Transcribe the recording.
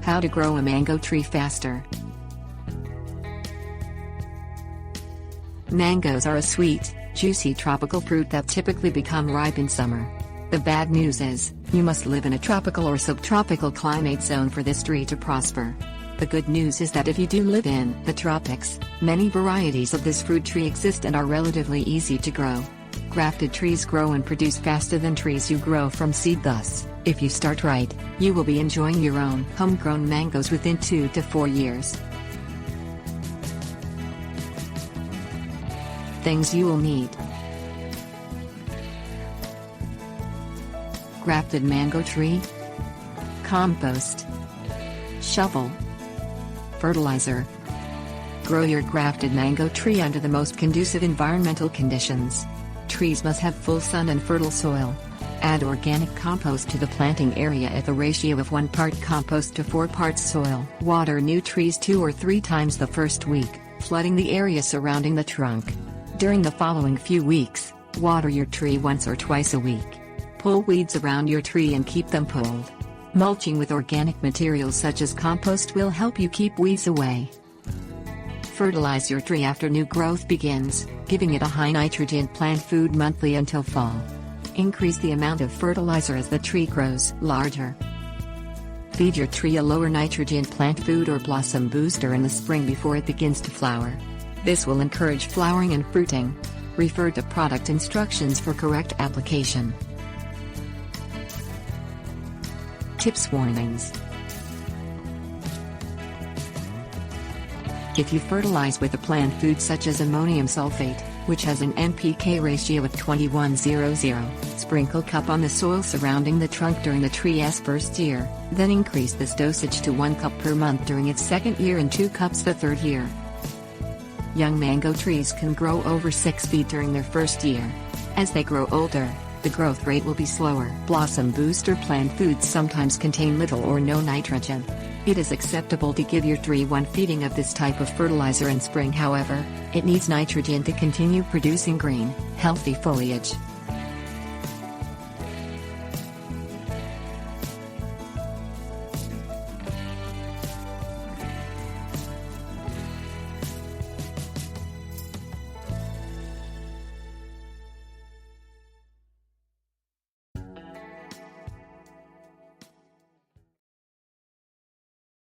How to grow a mango tree faster. Mangoes are a sweet, juicy tropical fruit that typically become ripe in summer. The bad news is, you must live in a tropical or subtropical climate zone for this tree to prosper. The good news is that if you do live in the tropics, many varieties of this fruit tree exist and are relatively easy to grow. Grafted trees grow and produce faster than trees you grow from seed. Thus, if you start right, you will be enjoying your own homegrown mangoes within 2 to 4 years. Things you will need. Grafted mango tree, compost, shovel, fertilizer. Grow your grafted mango tree under the most conducive environmental conditions. Trees must have full sun and fertile soil. Add organic compost to the planting area at the ratio of 1 part compost to 4 parts soil. Water new trees 2 or 3 times the first week, flooding the area surrounding the trunk. During the following few weeks, water your tree once or twice a week. Pull weeds around your tree and keep them pulled. Mulching with organic materials such as compost will help you keep weeds away. Fertilize your tree after new growth begins, giving it a high nitrogen plant food monthly until fall. Increase the amount of fertilizer as the tree grows larger. Feed your tree a lower nitrogen plant food or blossom booster in the spring before it begins to flower. This will encourage flowering and fruiting. Refer to product instructions for correct application. Tips warnings. If you fertilize with a plant food such as ammonium sulfate, which has an NPK ratio of 21:0, sprinkle cup on the soil surrounding the trunk during the tree's first year, then increase this dosage to 1 cup per month during its second year and 2 cups the third year. Young mango trees can grow over 6 feet during their first year. As they grow older, the growth rate will be slower. Blossom booster plant foods sometimes contain little or no nitrogen. It is acceptable to give your tree 1 feeding of this type of fertilizer in spring. However, it needs nitrogen to continue producing green, healthy foliage.